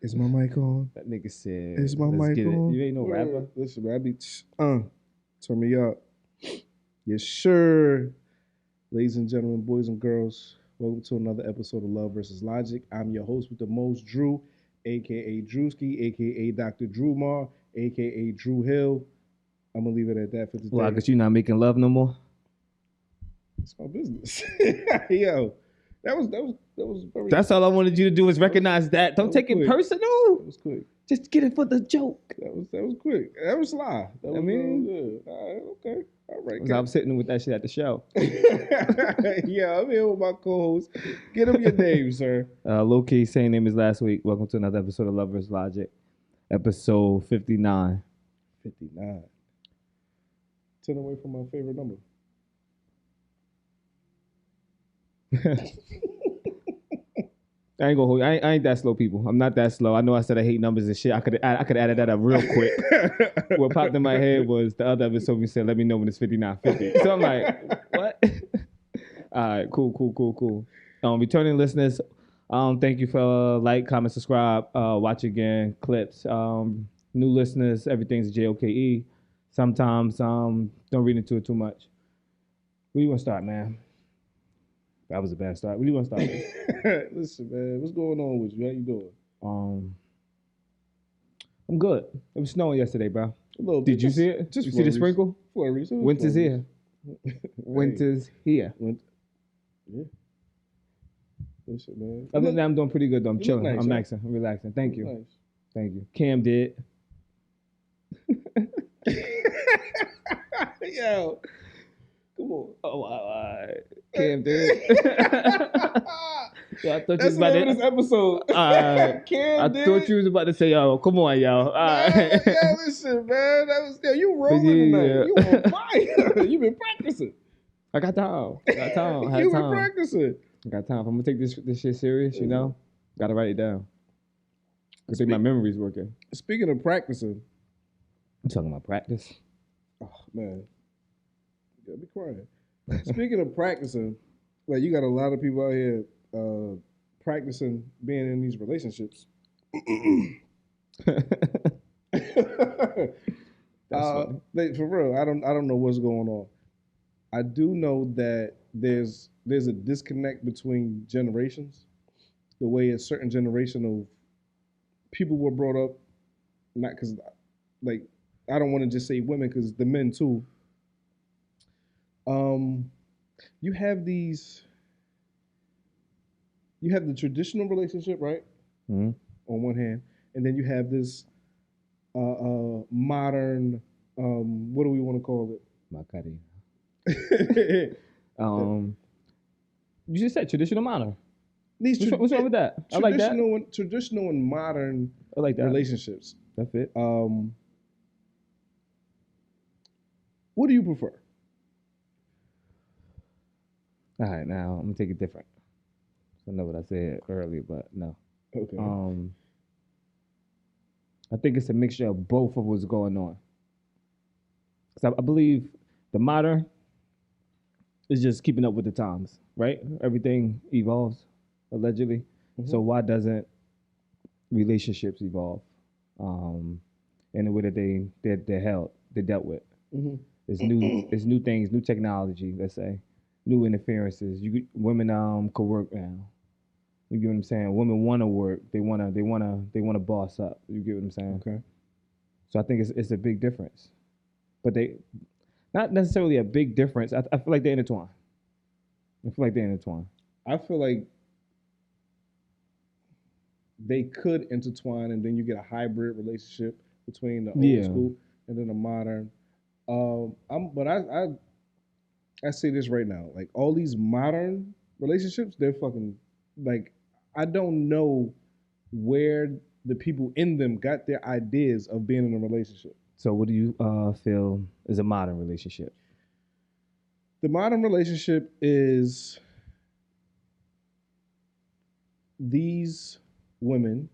Is my mic on? That nigga said, Is my let's mic get it. on? You ain't no rapper. Listen, man, I be turn me up. Yes, sure. Ladies and gentlemen, boys and girls, welcome to another episode of Love versus Logic. I'm your host with the most, Drew, aka Drewski, aka Dr. Drew Mar, aka Drew Hill. I'm gonna leave it at that for today. Why? Because you not making love no more? It's my business. Yo, that was very. That's all I wanted you to do is recognize that. Don't was take it quick. personal. That was quick. Just get it for the joke. That was quick. That was sly. That was good. All right, okay. All right. I'm sitting with that shit at the show. Yeah, I'm here with my co-host. Get him your name, sir. Low key, same name as last week. Welcome to another episode of Love vs. Logic, episode 59. 59. 10 away from my favorite number. I ain't gonna hold you. I ain't that slow, people. I'm not that slow. I know I said I hate numbers and shit. I could added that up real quick. What popped in my head was the other episode we said, let me know when it's 59:50. So I'm like, what? All right, cool. Returning listeners, thank you for like, comment, subscribe, watch again, clips. New listeners, everything's JOKE. Sometimes don't read into it too much. Where you want to start, man? That was a bad start. What do you want to start with? Listen, man, what's going on with you? How you doing? I'm good. It was snowing yesterday, bro. A little bit. Did you see it? Just you see the sprinkle? For a reason. Winter's here. Winter's here. Yeah. Listen, man. Other than that, I'm doing pretty good, though. I'm chilling. Nice, I'm huh? relaxing. I'm relaxing. Thank you. Nice. Thank you. Cam did. Yo. Come on. Oh, Cam did. Yo, I thought you That's was the about name of to. this episode. Cam I did. thought you was about to say, yo, come on, yo. Yeah, listen, man. That was you rolling tonight. You on fire. You been practicing. I got time. I had You time. been practicing. I got time. If I'm gonna take this shit serious, you know, gotta write it down. I think my memory's working. Speaking of practicing, I'm talking about practice. Oh man, you gotta be crying. Speaking of practicing, like you got a lot of people out here practicing being in these relationships. For real, I don't know what's going on. I do know that there's a disconnect between generations. The way a certain generation of people were brought up, not because like I don't want to just say women because the men too. You have the traditional relationship, right? Mm-hmm. On one hand, and then you have this modern, what do we want to call it? Makari. You just said traditional modern. What's wrong with that? I like that. Traditional and modern I like that. relationships. That's it. What do you prefer? All right, now I'm gonna take it different. I know what I said earlier, but no. Okay. I think it's a mixture of both of what's going on. Because I believe the modern is just keeping up with the times, right? Everything evolves, allegedly. Mm-hmm. So why doesn't relationships evolve in the way that they're dealt with? Mm-hmm. It's new things, new technology. Let's say, new interferences. Women could work now. You get what I'm saying? Women want to work. They want to boss up. You get what I'm saying? Okay. So I think it's a big difference, but they not necessarily a big difference. I feel like they're intertwined. I feel like they could intertwine, and then you get a hybrid relationship between the old school and then the modern. I say this right now, like all these modern relationships, they're fucking like I don't know where the people in them got their ideas of being in a relationship. So what do you feel is a modern relationship? The modern relationship is these women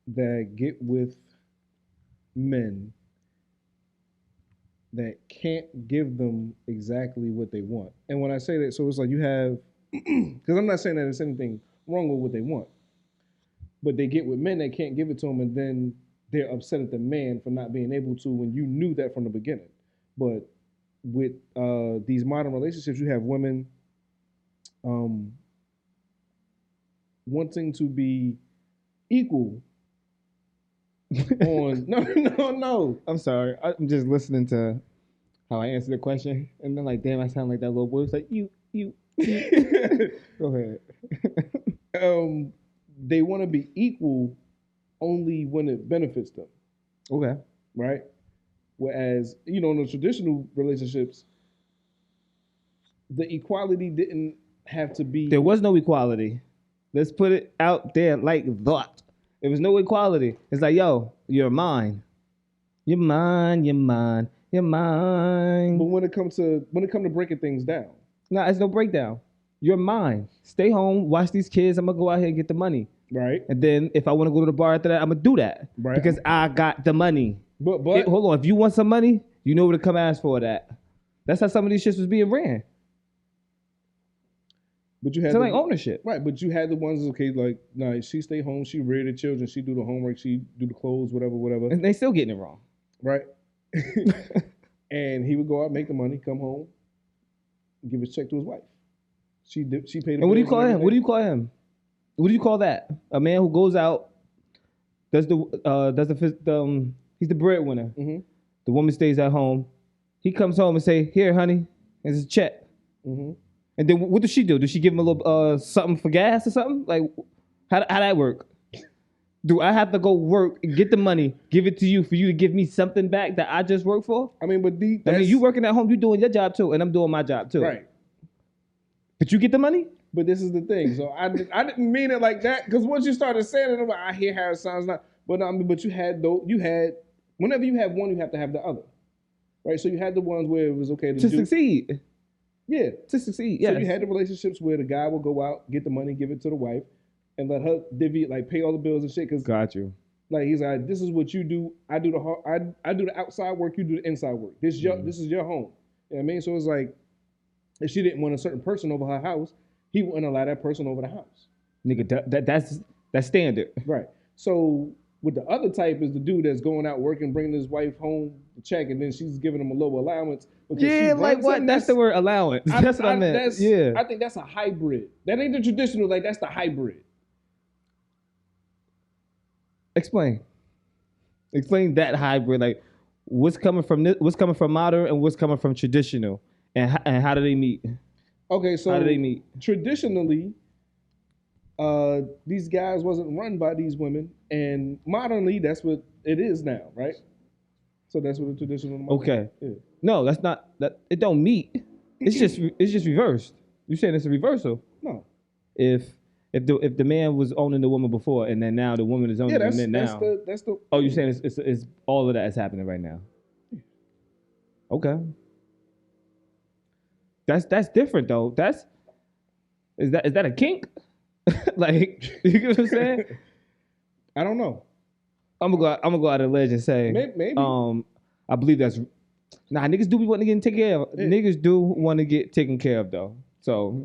that get with men that can't give them exactly what they want. And when I say that, so it's like you have, because I'm not saying that there's anything wrong with what they want, but they get with men that can't give it to them, and then they're upset at the man for not being able to when you knew that from the beginning. But with these modern relationships, you have women um, wanting to be equal on no. I'm sorry. I'm just listening to how I answered the question, and then like, damn, I sound like that little boy. It's like you. Go ahead. They want to be equal only when it benefits them, Okay. right? Whereas, in the traditional relationships, the equality didn't have to be. There was no equality. Let's put it out there like that. There was no equality. It's like, yo, you're mine. You're mine. You're mine. You're mine. But when it comes to breaking things down, No, it's no breakdown. You're mine. Stay home, watch these kids. I'm gonna go out here and get the money. right? And then if I want to go to the bar after that, I'm gonna do that. Right. Because I got the money. But Hold on. If you want some money, you know where to come ask for that. That's how some of these shits was being ran. But you had It's like ownership. right? But you had the ones like, nah, she stay home, she rear the children, she do the homework, she do the clothes, whatever, And they still getting it wrong. right? And he would go out, make the money, come home, give his check to his wife. She paid. And what do you call him? What do you call him? What do you call that? A man who goes out, he's the breadwinner. Mm-hmm. The woman stays at home. He comes home and say, "Here, honey, here's a check." Mm-hmm. And then what does she do? Does she give him a little something for gas or something? Like, how that work? Do I have to go work and get the money, give it to you for you to give me something back that I just worked for? I mean, but you working at home, you doing your job too, and I'm doing my job too. Right. But you get the money? But this is the thing. So I didn't mean it like that, because once you started saying it, I'm like, I hear how it sounds now. But but you had whenever you have one, you have to have the other, right? So you had the ones where it was okay to succeed. Yeah, to succeed. Yeah. So you had the relationships where the guy will go out, get the money, give it to the wife, and let her divvy, like pay all the bills and shit. Cause got you. Like he's like, this is what you do. I do I do the outside work. You do the inside work. This is your home. You know what I mean? So it's like, if she didn't want a certain person over her house, he wouldn't allow that person over the house. Nigga, that's standard. Right. So with the other type is the dude that's going out working, bringing his wife home the check, and then she's giving him a lower allowance. Yeah, like what? That's the word allowance. That's what I meant. Yeah. I think that's a hybrid. That ain't the traditional. Like, that's the hybrid. Explain that hybrid. Like, what's coming from modern and what's coming from traditional, and how do they meet? Okay, so how do they meet? Traditionally, these guys wasn't run by these women, and modernly, that's what it is now, right? So that's what the traditional. Okay. Yeah. No, that's not that. It don't meet. It's just reversed. You saying it's a reversal? No. If the man was owning the woman before, and then now the woman is owning the man now. That's the. Oh, you're saying it's all of that is happening right now. Okay. That's different though. Is that a kink? Like, you get what I'm saying? I don't know. I'm gonna go out of the ledge and say maybe. I believe that's niggas do be wanting to get taken care of. Yeah. Niggas do want to get taken care of though. So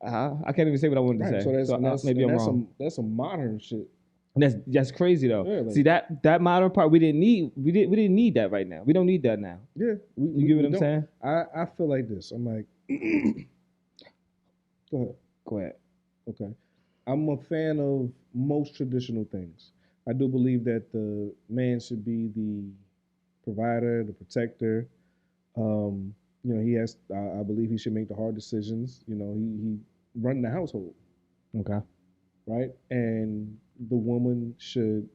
I can't even say what I wanted to say. So maybe I'm wrong. That's some modern shit. That's crazy though. Yeah, like, see that modern part we didn't need that right now. We don't need that now. Yeah, you get what I'm saying? I feel like this. I'm like, go ahead. Okay, I'm a fan of most traditional things. I do believe that the man should be the provider, the protector. He has. I believe he should make the hard decisions. He run the household. Okay. Right, and the woman should,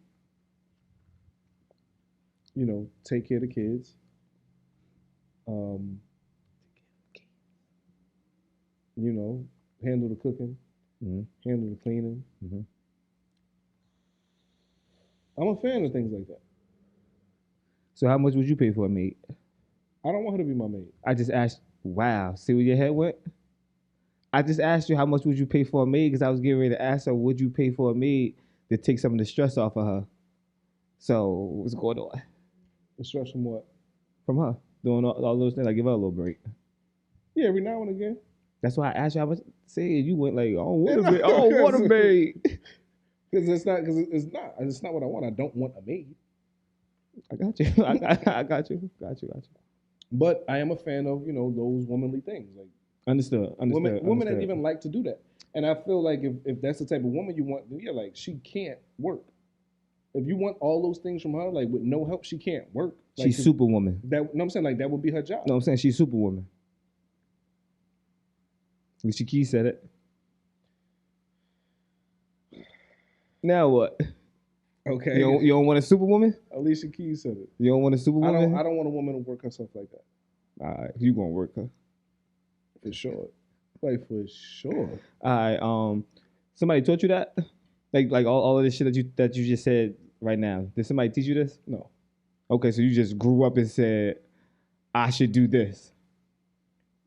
take care of the kids. Handle the cooking, handle the cleaning. Mm-hmm. I'm a fan of things like that. So how much would you pay for a maid? I don't want her to be my maid. I just asked. Wow, see where your head went? I just asked you how much would you pay for a maid because I was getting ready to ask her, would you pay for a maid to take some of the stress off of her? So what's going on? The stress from what? From her doing all those things. I give her a little break. Yeah, every now and again. That's why I asked you how much. Say you went like, oh, what a maid. Because it's not what I want. I don't want a maid. I got you. I got you. Got you. But I am a fan of those womanly things, like Understood. women that even like to do that. And I feel like if that's the type of woman you want, then yeah, like she can't work. If you want all those things from her, like with no help, she can't work. Like, She's superwoman. That no, I'm saying like that would be her job. No, I'm saying she's superwoman. Alicia Keys said it. Now what? Okay. You don't want a superwoman? Alicia Keys said it. You don't want a superwoman? I don't want a woman to work herself like that. All right, you gonna work her for sure. Like for sure. All right. Somebody taught you that? Like all of this shit that you just said right now. Did somebody teach you this? No. Okay, so you just grew up and said, I should do this.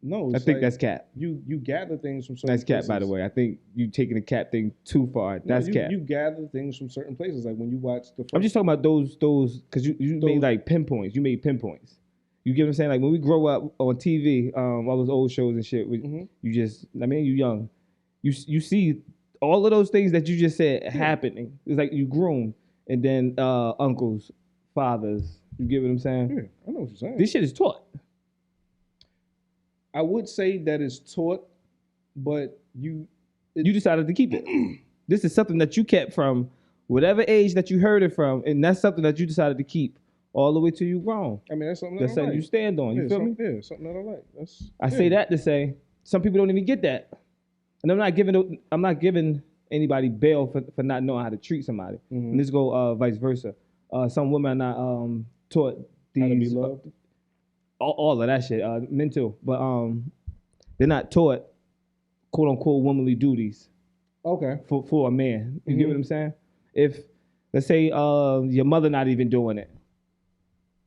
No, I think that's cap. You gather things from certain That's cap, places. by the way. I think you taking the cap thing too far. That's cap. You gather things from certain places. Like when you watch the first... I'm just talking about those because you made like pinpoints. You made pinpoints. You get what I'm saying? Like when we grow up on TV, all those old shows and shit, you just, I mean, you young. You see all of those things that you just said happening. It's like you groom and then uncles, fathers. You get what I'm saying? Yeah, I know what you're saying. This shit is taught. I would say that it's taught, but you decided to keep it. This is something that you kept from whatever age that you heard it from, and that's something that you decided to keep all the way till you grown. I mean, that's something that's something like. you stand on. You feel me? Yeah, something that I like. I say that to say some people don't even get that, and I'm not giving anybody bail for not knowing how to treat somebody. And this go vice versa. Some women are not taught these, how to be loved. All of that shit, men too, but they're not taught quote unquote womanly duties. Okay. For a man, you get what I'm saying? If let's say your mother not even doing it,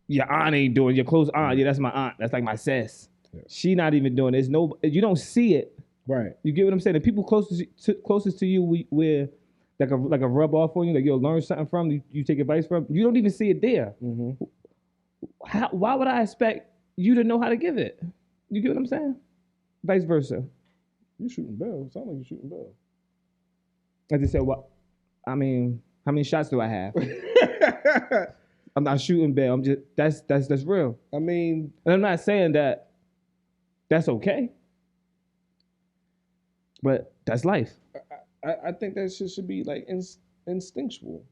your aunt ain't doing it, your close aunt, yeah, that's my aunt, that's like my sis. Yeah. She not even doing it. You don't see it. Right. You get what I'm saying? The people closest to you, where like a rub off on you, like you'll learn something from, you take advice from. You don't even see it there. Why would I expect you to know how to give it? You get what I'm saying? Vice versa. You shooting bells. Sound like you shooting bells. I just said, well, I mean, how many shots do I have? I'm not shooting bell. I'm just that's real. I mean, and I'm not saying that that's okay, but that's life. I think that shit should be like instinctual,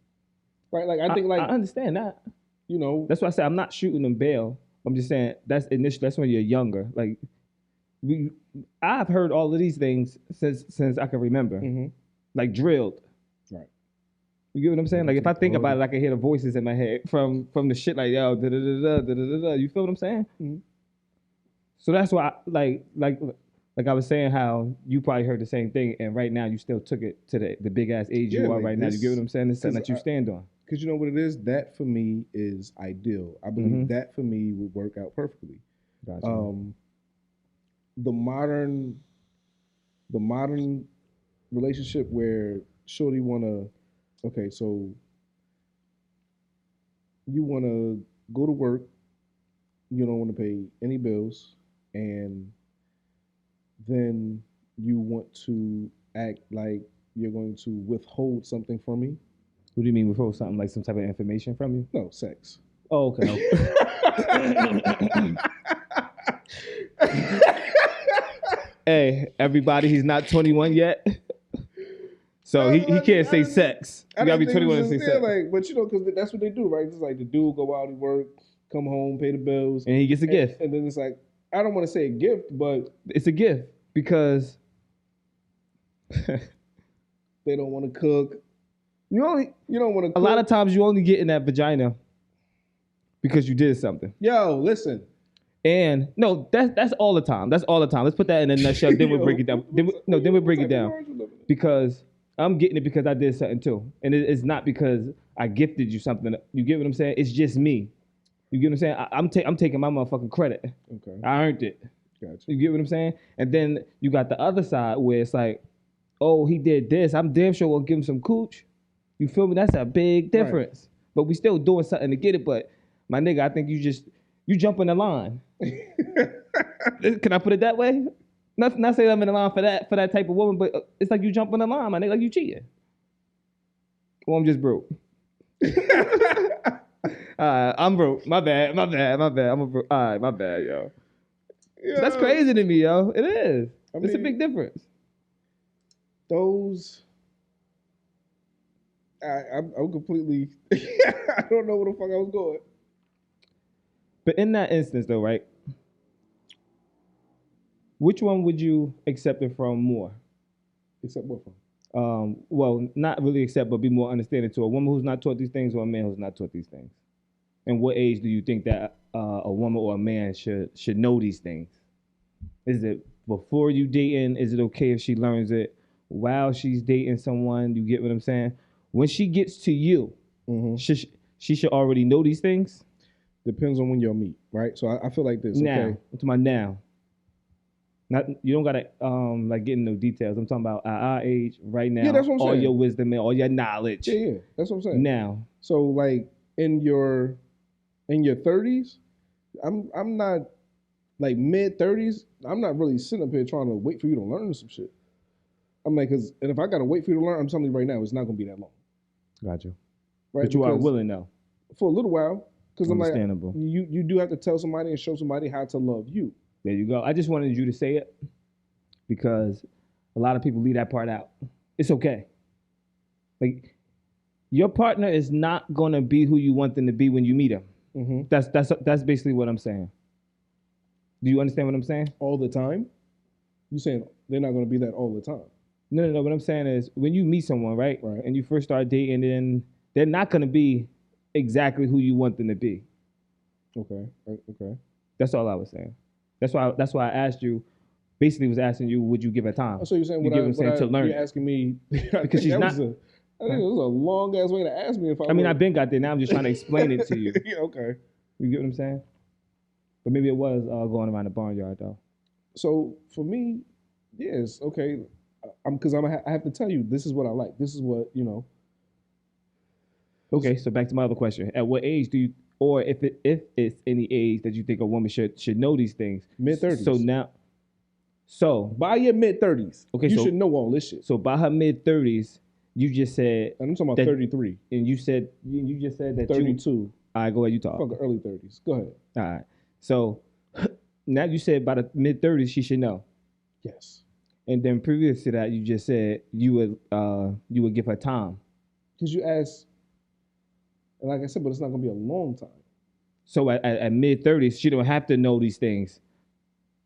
right? Like I think like I understand that. You know, that's why I said I'm not shooting them bail. I'm just saying that's when you're younger. Like I've heard all of these things since I can remember, like drilled. Right. You get what I'm saying? Like if I think about it, I can hear the voices in my head from the shit like yo da da da da da da. You feel what I'm saying? So that's why like I was saying how you probably heard the same thing, and right now you still took it to the big ass age you are right now. You get what I'm saying? It's something that you stand on. Because you know what it is? That for me is ideal. I believe that for me would work out perfectly. Gotcha. The modern relationship where shorty okay, so you wanna go to work, you don't want to pay any bills, and then you want to act like you're going to withhold something from me. What do you mean withhold something, like some type of information from you? No, sex. Oh, okay. Hey, everybody, he's not 21 yet. So he can't say sex. You gotta be 21 and say sex. Like, but you know, because that's what they do, right? It's like the dude go out and work, come home, pay the bills. And he gets a gift. And then it's like, I don't want to say a gift, but it's a gift because they don't want to cook. You don't want to cook. A lot of times you only get in that vagina because you did something. Yo, listen. And no, that's all the time. That's all the time. Let's put that in a nutshell. Then we'll break it down. Then we'll break it down. Because I'm getting it because I did something too. And it's not because I gifted you something. You get what I'm saying? It's just me. You get what I'm saying? I'm taking my motherfucking credit. Okay. I earned it. Gotcha. You get what I'm saying? And then you got the other side where it's like, oh, he did this. I'm damn sure gonna give him some cooch. You feel me? That's a big difference. Right. But we still doing something to get it. But my nigga, I think you jump in the line. Can I put it that way? Not saying I'm in the line for that type of woman, but it's like you jump in the line, my nigga, like you cheating. Well, I'm just broke. I'm broke. My bad. I'm a broke. All right, my bad, yo. That's crazy to me, yo. It is. It's a big difference. Those, I'm completely. I don't know where the fuck I was going. But in that instance, though, right? Which one would you accept it from more? Except what from? Well, not really accept, but be more understanding to a woman who's not taught these things or a man who's not taught these things. And what age do you think that a woman or a man should know these things? Is it before you dating? Is it okay if she learns it while she's dating someone? You get what I'm saying? When she gets to you, she should already know these things. Depends on when you'll meet, right? So I feel like this. Now, Okay. I'm talking about now. Not you don't gotta like get into no details. I'm talking about at our age right now. Yeah, that's what I'm all saying. your wisdom and all your knowledge. Yeah, that's what I'm saying. Now. So like in your 30s, I'm not like mid 30s. I'm not really sitting up here trying to wait for you to learn some shit. I'm like, and if I gotta wait for you to learn, I'm telling you right now, it's not gonna be that long. Gotcha. Right? But you are willing though. For a little while, because I'm like, understandable. You do have to tell somebody and show somebody how to love you. There you go. I just wanted you to say it because a lot of people leave that part out. It's okay. Like your partner is not gonna be who you want them to be when you meet them. Mm-hmm. That's basically what I'm saying. Do you understand what I'm saying? All the time? You saying they're not gonna be that all the time? No. What I'm saying is when you meet someone, right? And you first start dating, then they're not gonna be exactly who you want them to be. Okay. That's all I was saying. That's why I asked you. Basically, was asking you, would you give her time? Oh, so you're saying to learn? You're asking me because she's not. I think it was a long ass way to ask me if I. I mean, I've been got there. Now I'm just trying to explain it to you. Yeah, okay. You get what I'm saying? But maybe it was going around the barnyard though. So for me, yes, okay. Because I have to tell you, this is what I like. This is what Okay, so back to my other question: at what age do you, or if it's any age that you think a woman should know these things? Mid-30s. So now, by your mid-30s, okay, you should know all this shit. So by her mid-30s, you just said, and I'm talking about 33, and you just said that 32. All right, go ahead. You talk. Fuck early 30s. Go ahead. All right. So now you said by the mid-30s she should know. Yes. And then previous to that, you just said you would give her time. Because you asked, and like I said, but it's not gonna be a long time. So at mid-30s, she don't have to know these things.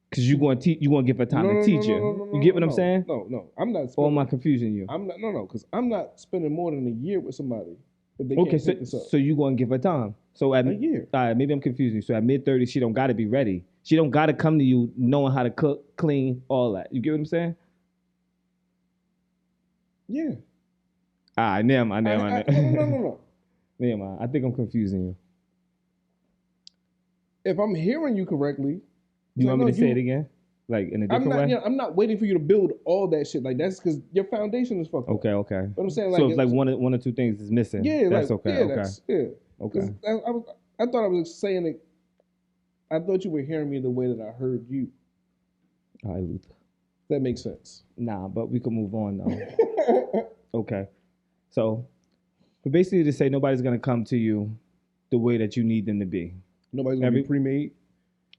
Because you're going to give her time to teach her. You get what I'm saying? No. I'm not. Or am I confusing you? I'm not. No. Because I'm not spending more than a year with somebody. If they okay, can't so you're going to give her time. So at a year. All right, maybe I'm confusing you. So at mid-30s, she don't got to be ready. She don't got to come to you knowing how to cook, clean, all that. You get what I'm saying? Yeah. All right, never mind. No. Never mind. I think I'm confusing you. If I'm hearing you correctly. You want me to say it again? Like in a different way? Yeah, I'm not waiting for you to build all that shit. Like that's because your foundation is fucked up. Okay. But I'm saying so if like one or two things is missing. Yeah, that's like, okay. Yeah, okay. I thought I was saying it. I thought you were hearing me the way that I heard you. All right, Luther. That makes sense. Nah, but we can move on though. Okay. So, but basically to say nobody's gonna come to you the way that you need them to be. Nobody's gonna be pre-made.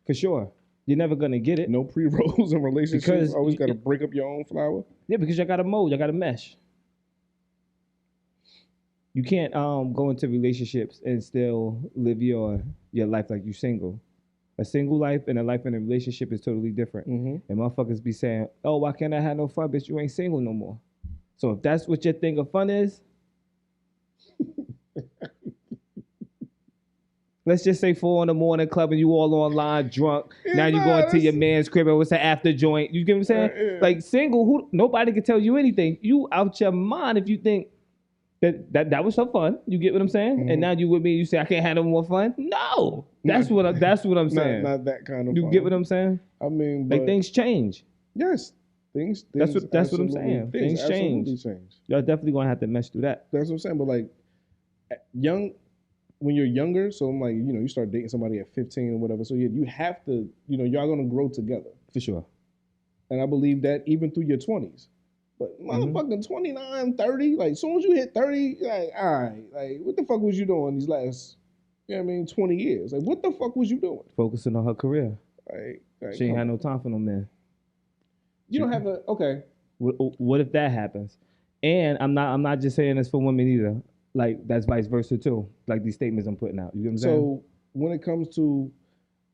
For sure. You're never gonna get it. No pre-rolls in relationships. Because always gotta break up your own flour. Yeah, because you got to mold, you got to mesh. You can't go into relationships and still live your life like you're single. A single life and a life in a relationship is totally different. And motherfuckers be saying, "Oh, why can't I have no fun, bitch? You ain't single no more." So if that's what your thing of fun is, let's just say 4 a.m. club and you all online drunk. Yeah, now you going to your man's crib and it's an after joint. You get what I'm saying? Yeah. Like single, nobody can tell you anything. You out your mind if you think that was some fun. You get what I'm saying? And now you with me, you say I can't have no more fun. No, that's what I'm saying. Not that kind of. You fun. Get what I'm saying? I mean, like things change. Yes, things. That's what I'm saying. Things change. Y'all definitely gonna have to mesh through that. That's what I'm saying. But like when you're younger, so I'm like, you start dating somebody at 15 or whatever. So you have to, y'all gonna grow together for sure. And I believe that even through your 20s. But motherfucking 29, 30, like, as soon as you hit 30, like, all right, like, what the fuck was you doing these last, 20 years? Like, what the fuck was you doing? Focusing on her career. Like She ain't had no time for no man. You don't have okay. What if that happens? And I'm not just saying this for women either. Like, that's vice versa too. Like these statements I'm putting out. You get what I'm saying? So when it comes to,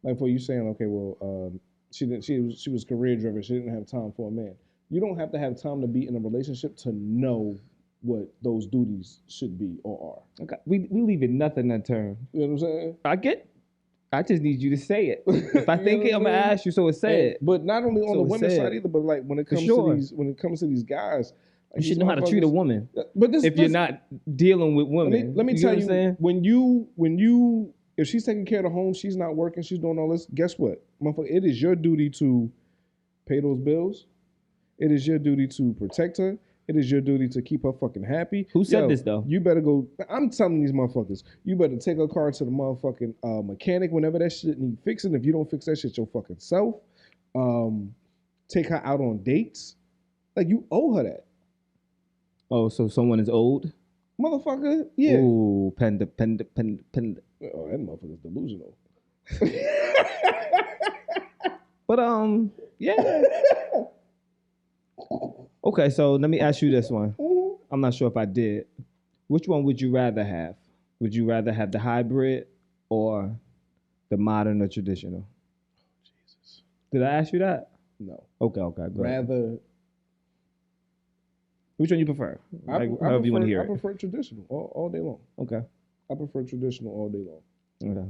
like, for you saying, okay, well, she was career driven. She didn't have time for a man. You don't have to have time to be in a relationship to know what those duties should be or are. Okay. We leaving nothing unturned. You know what I'm saying? I just need you to say it. If I think it, I'm gonna ask you, so it's said. But not only on the women's side either, but like when it comes to these guys, like, you should know how to treat a woman. But you're not dealing with women, let me tell you, when you if she's taking care of the home, she's not working, she's doing all this. Guess what, motherfucker? It is your duty to pay those bills. It is your duty to protect her. It is your duty to keep her fucking happy. Who said this though? You better go. I'm telling these motherfuckers, you better take her car to the motherfucking mechanic whenever that shit need fixing. If you don't fix that shit your fucking self, take her out on dates. Like, you owe her that. Oh, so someone is old? Motherfucker, yeah. Ooh, panda. Oh, that motherfucker's delusional. But yeah. Okay, so let me ask you this one. I'm not sure if I did. Which one would you rather have? Would you rather have the hybrid or the modern or traditional? Jesus. Did I ask you that? No. Okay, go ahead. Rather. Which one you prefer? However you want to hear it. I prefer traditional all day long. Okay. I prefer traditional all day long. Okay.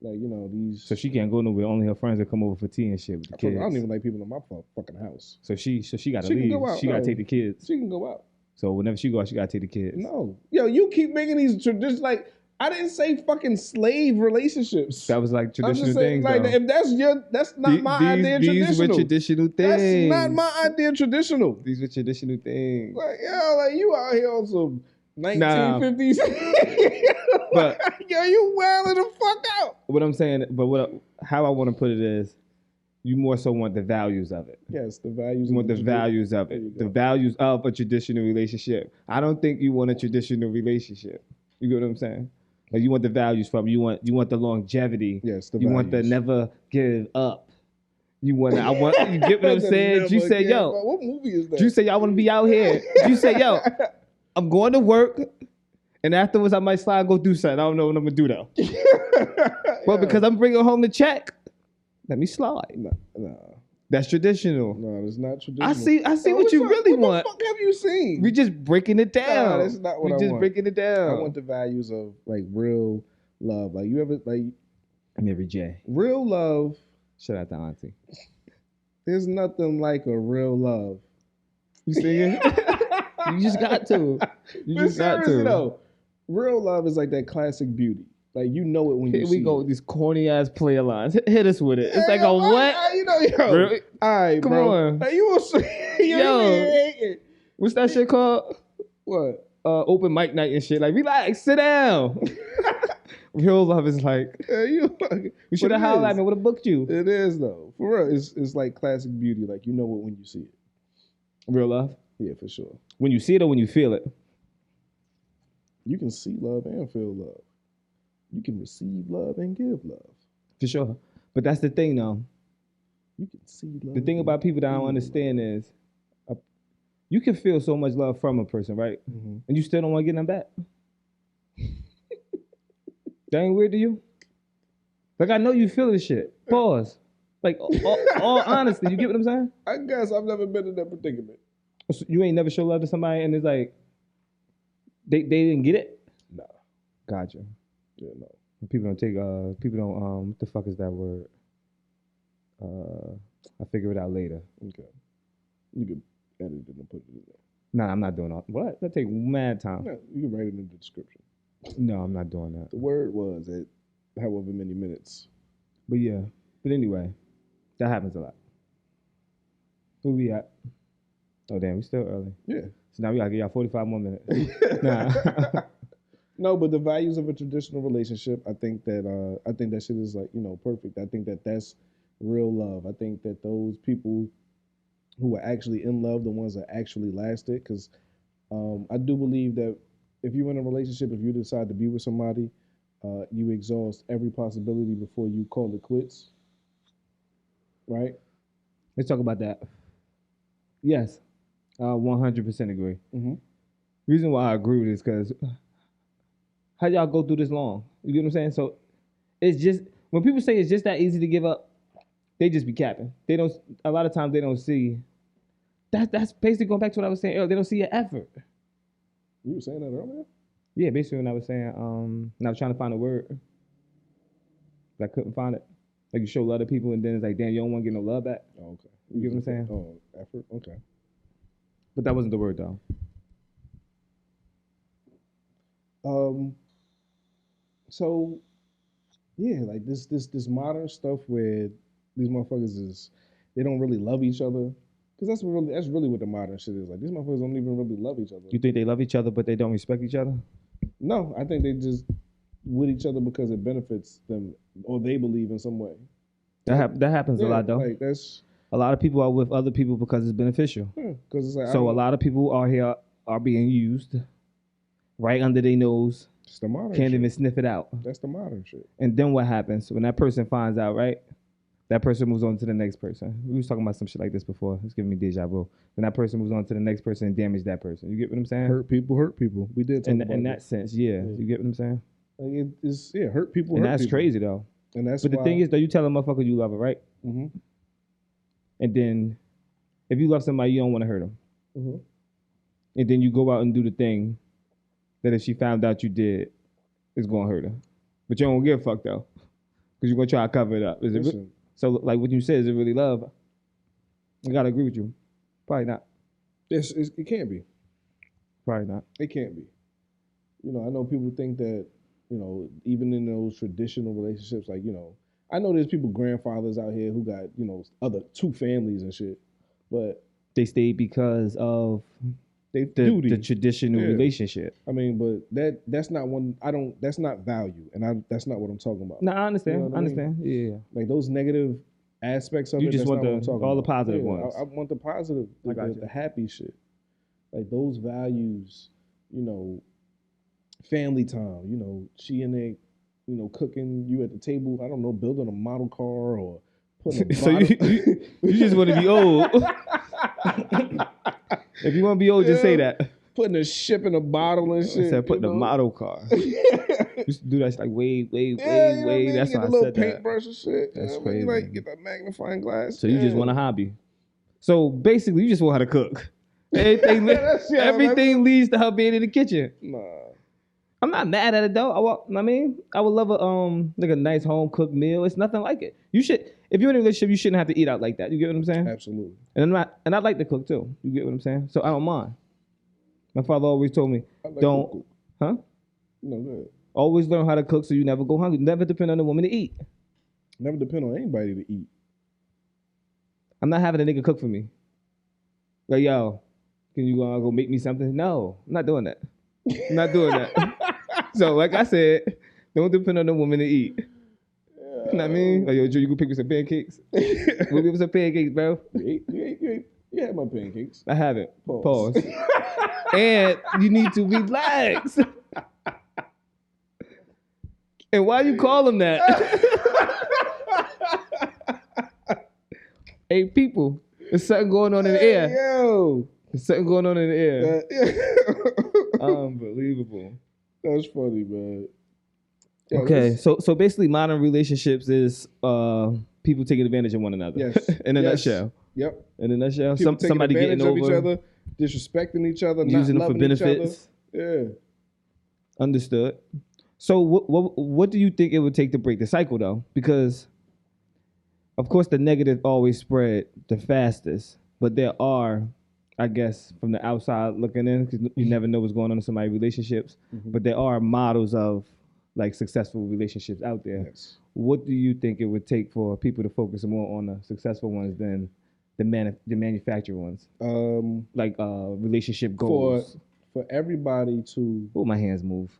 Like, these. So she can't go nowhere. Only her friends that come over for tea and shit with the kids. I don't even like people in my fucking house. So she got to leave. Can go out. She got to take the kids. She can go out. So whenever she go out, she got to take the kids. No. Yo, you keep making these traditions. Like, I didn't say fucking slave relationships. That was like traditional things. Like, if that's not my idea of traditional. These were traditional things. That's not my idea of traditional. These were traditional things. Like, like you out here on some 1950s. But yo, you wilding the fuck out. What I'm saying, how I want to put it is, you more so want the values of it. Yes, the values. You want the values of it. The values of a traditional relationship. I don't think you want a traditional relationship. You get what I'm saying? Like, you want the values from it. You want the longevity. Yes, the you values. Want the never give up. You get what I'm saying? You say, yo, what movie is that? You say, y'all want to be out here. You say, yo, I'm going to work, and afterwards I might slide and go do something. I don't know what I'm gonna do though. But because I'm bringing home the check, let me slide. No. That's traditional. No, it's not traditional. I see what you really want. What the fuck have you seen? We just breaking it down. No, that's not what I want. We just breaking it down. I want the values of, like, real love. Like, you ever, like... Mary J. Real love... Shout out to Auntie. There's nothing like a real love. You see it? You just got to. Though, real love is like that classic beauty. Like, you know it when you see it. Here we go with these corny ass player lines. Hit us with it. It's like a what? Really? All right, come bro. on. Like, you yo, what's that shit called? What? Open mic night and shit. Like, relax, sit down. Real love is like, you should have hollered at me. Would have booked you. It is though. For real, it's like classic beauty. Like, you know it when you see it. Real love? Yeah, for sure. When you see it or when you feel it? You can see love and feel love. You can receive love and give love. For sure. But that's the thing, though. You can see love. The thing about people that I don't understand is, you can feel so much love from a person, right? Mm-hmm. And you still don't want to get them back. That ain't weird to you? Like, I know you feel this shit. Pause. Like, all honesty, you get what I'm saying? I guess I've never been in that predicament. So you ain't never show love to somebody and it's like, they didn't get it? Nah. Gotcha. Yeah, no. People don't, what the fuck is that word? I'll figure it out later. Okay. You can edit it and put it in there. Nah, I'm not doing all. What? That take mad time. No, you can write it in the description. No, I'm not doing that. The word was at however many minutes. But yeah. But anyway, that happens a lot. Who we at? Oh, damn, we still early. Yeah. So now we gotta give y'all 45 more minutes. Nah. No, but the values of a traditional relationship, I think that shit is, like, perfect. I think that that's real love. I think that those people who are actually in love, the ones that actually lasted. Because I do believe that if you're in a relationship, if you decide to be with somebody, you exhaust every possibility before you call it quits, right? Let's talk about that. Yes, I 100% agree. Mm-hmm. Reason why I agree with this because how y'all go through this long? You get what I'm saying? So it's just when people say it's just that easy to give up, they just be capping. They don't. A lot of times they don't see that. That's basically going back to what I was saying earlier. They don't see your effort. You were saying that earlier. Yeah, basically when I was saying, and I was trying to find a word, but I couldn't find it. Like you show love to people, and then it's like, damn, you don't want to get no love back. Oh, okay. You get what I'm saying? Oh, effort. Okay. But that wasn't the word though. Um. So, yeah, like this modern stuff where these motherfuckers is they don't really love each other. Cause that's really what the modern shit is. Like these motherfuckers don't even really love each other. You think they love each other, but they don't respect each other? No, I think they just with each other because it benefits them or they believe in some way. That happens a lot though. Like that's A lot of people are with other people because it's beneficial. because it's like So a lot of people are being used right under their nose. It's the modern Can't shit. even sniff it out. That's the modern shit. And then what happens when that person finds out, right? That person moves on to the next person. We was talking about some shit like this before. It's giving me deja vu. When that person moves on to the next person and damage that person. You get what I'm saying? Hurt people. We did talk about in that sense, yeah. You get what I'm saying? Like it's hurt people. And hurt that's people. crazy though. And that's but the thing is, though, you tell a motherfucker you love her, right? Mm-hmm. And then if you love somebody, you don't want to hurt them. Mm-hmm. And then you go out and do the thing that if she found out you did, it's gonna hurt her. But you don't give a fuck though, because you're gonna try to cover it up. So like what you said, is it really love? I gotta agree with you. Probably not. It can't be. Probably not. It can't be. You know, I know people think that, you know, even in those traditional relationships, like, you know, I know there's people, grandfathers out here who got, you know, other two families and shit, but they stayed because of the traditional relationship. I mean, but that's not one. That's not value, and that's not what I'm talking about. No, I understand. You know I understand. mean? Yeah. Like those negative aspects of it. You just want all the positive ones. I want the positive, the happy shit. Like those values, you know, family time. You know, she and they, you know, cooking. You at the table. I don't know, building a model car or putting. A so you just want to be old. If you want to be old, just say that. Putting a ship in a bottle and shit. I said putting a model car. Used to do that like way. That's why I said that. Paintbrush and shit. That's crazy. crazy. Like get that magnifying glass. So you just want a hobby. So basically, you just want how to cook. Everything leads to her being in the kitchen. Nah. I'm not mad at it though. I would love a nice home cooked meal. It's nothing like it. You should, if you're in a relationship, you shouldn't have to eat out like that. You get what I'm saying? Absolutely. And I like to cook too. You get what I'm saying? So I don't mind. My father always told me, don't, huh? No, go ahead. Always learn how to cook so you never go hungry. Never depend on a woman to eat. Never depend on anybody to eat. I'm not having a nigga cook for me. Like, yo, can you go make me something? No, I'm not doing that. I'm not doing that. So, like I said, don't depend on a woman to eat. You know what I mean? Like, yo, Drew, you go pick me some pancakes? We'll give me some pancakes, bro. You had my pancakes. I haven't. Pause. And you need to relax. And why you call him that? Hey, people, there's something going on in the air. Yo. There's something going on in the air. Unbelievable. That's funny, man. Yeah, okay, so basically modern relationships is people taking advantage of one another. Yes. In a nutshell. Yep. In a nutshell. Somebody getting over each other, disrespecting each other, using not them for benefits. Yeah. Understood. So what do you think it would take to break the cycle though? Because of course the negative always spread the fastest, but there are, I guess, from the outside looking in, because you never know what's going on in somebody's relationships, but there are models of like successful relationships out there. Yes. What do you think it would take for people to focus more on the successful ones than the manufactured ones? Like relationship goals. For everybody to. Oh, my hands move.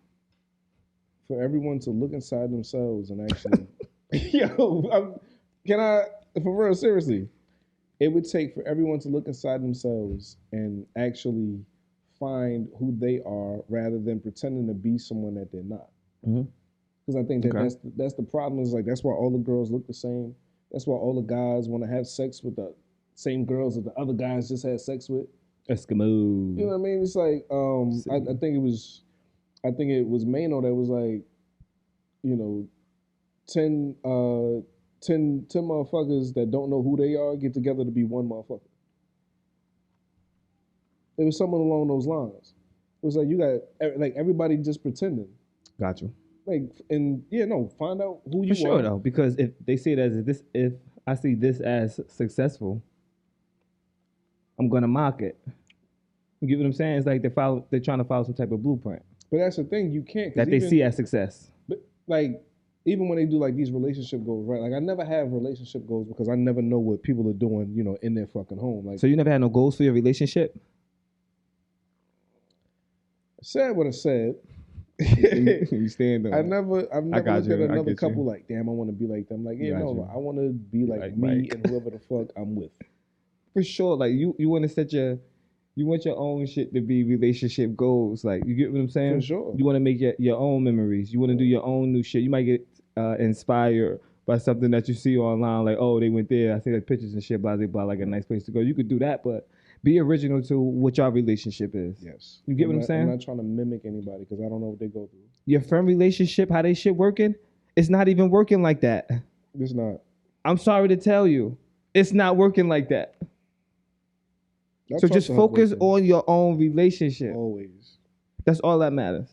For everyone to look inside themselves and actually. Yo, can I? For real, seriously. it would take for everyone to look inside themselves and actually find who they are rather than pretending to be someone that they're not. Mhm. Because I think that Okay. that's the problem. Is like that's why all the girls look the same. That's why all the guys want to have sex with the same girls that the other guys just had sex with. Eskimo. You know what I mean? It's like I think it was Mano that was like, you know, 10, 10 motherfuckers that don't know who they are get together to be one motherfucker. It was someone along those lines. It was like you got like everybody just pretending. Got you. Like and yeah, no, find out who you For sure are. though, because if they see it as this, if I see this as successful, I'm gonna mock it. You get what I'm saying? It's like they're trying to follow some type of blueprint But that's the thing, you can't that they see as success. But like even when they do like these relationship goals, right? Like I never have relationship goals because I never know what people are doing, you know, in their fucking home. Like So you never had no goals for your relationship? I said what I said. You stand on. I've never looked at another couple you. like, damn, I want to be like them. Like, yeah, Got no, you. I want to be like me Mike. and whoever the fuck I'm with. For sure, like you want to set you want your own shit to be relationship goals. Like you get what I'm saying? For sure. You want to make your own memories. You want to do your own new shit. You might get inspired by something that you see online, like, oh, they went there. I see like pictures and shit, blah blah blah, like a nice place to go. You could do that, but be original to what your relationship is. Yes. You get what I'm saying? I'm not trying to mimic anybody because I don't know what they go through. Your friend relationship, how they shit working, it's not even working like that. It's not. I'm sorry to tell you, it's not working like that. I So trust just her focus boyfriend. on your own relationship. Always. That's all that matters.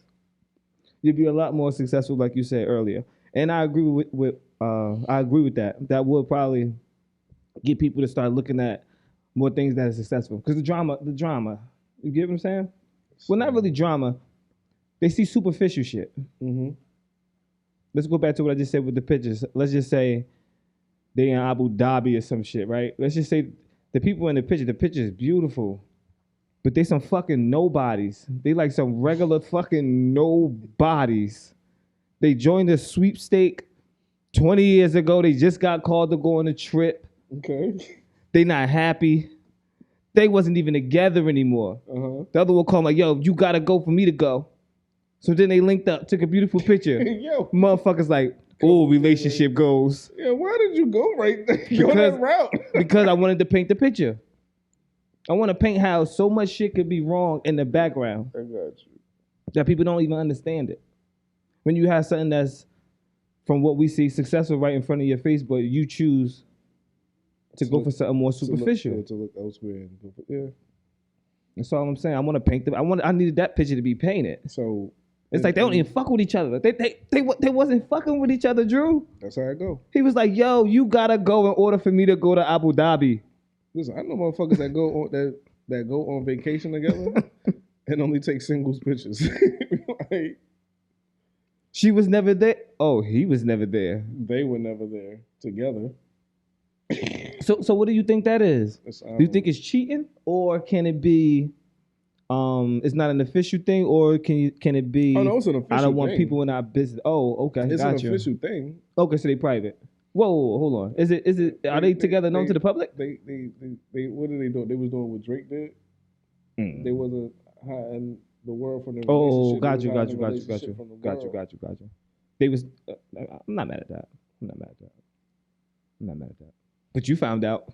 You'll be a lot more successful, like you said earlier. And I agree with I agree with that. That would probably get people to start looking at more things that are successful. Because the drama. You get what I'm saying? Well, not really drama. They see superficial shit. Mm-hmm. Let's go back to what I just said with the pictures. Let's just say they in Abu Dhabi or some shit, right? Let's just say the people in the picture is beautiful, but they some fucking nobodies. They like some regular fucking nobodies. They joined a sweepstake 20 years ago. They just got called to go on a trip. Okay. They not happy. They wasn't even together anymore. Uh-huh. The other one called like, yo, you gotta go for me to go. So then they linked up, took a beautiful picture. Yo. Motherfuckers like, oh, relationship goals. Yeah, why did you go right there? Go that route. Because I wanted to paint the picture. I want to paint how so much shit could be wrong in the background I got you. that people don't even understand it. When you have something that's, from what we see, successful right in front of your face, but you choose to go for something more superficial. To look elsewhere. Yeah. That's all I'm saying. I want to paint I needed that picture to be painted. So It's like they don't even fuck with each other. They wasn't fucking with each other, Drew. that's how I go. He was like, yo, you gotta go in order for me to go to Abu Dhabi. Listen, I know motherfuckers that go on that go on vacation together and only take singles pictures. Like, She was never there. Oh, he was never there. they were never there together. So what do you think that is? Do you think it's cheating, or can it be? It's not an official thing, or can it be? Oh no, it's an official I don't want thing. people in our business. Oh, okay, It's gotcha. an official thing. Okay, so they private. Whoa, hold on. Is it? Are they together known to the public? They what did they do? They was doing what Drake did. They wasn't hiding the world from the Oh, relationship. got They you. was hiding the relationship from the world. They was. I'm not mad at that. I'm not mad at that. But you found out.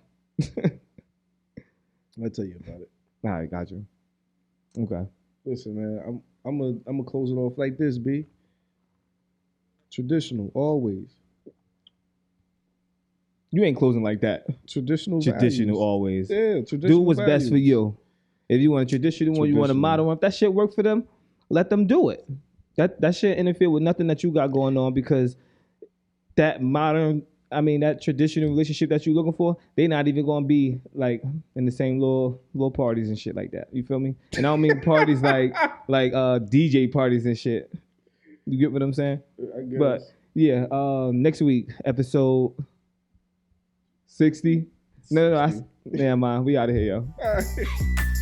I'll tell you about it. All right, got you. Okay. Listen, man, I'm gonna close it off like this, B. Traditional, always. You ain't closing like that. Traditional Traditional values. always. Yeah, traditional Do what's best for values. you. If you want a traditional one, you want a modern one. If that shit work for them, let them do it. That shit interfere with nothing that you got going on, because that that traditional relationship that you're looking for, they not even gonna be like in the same little parties and shit like that. You feel me? And I don't mean parties like DJ parties and shit. You get what I'm saying? I guess. But yeah, next week, episode 60. No, man, we out of here, yo.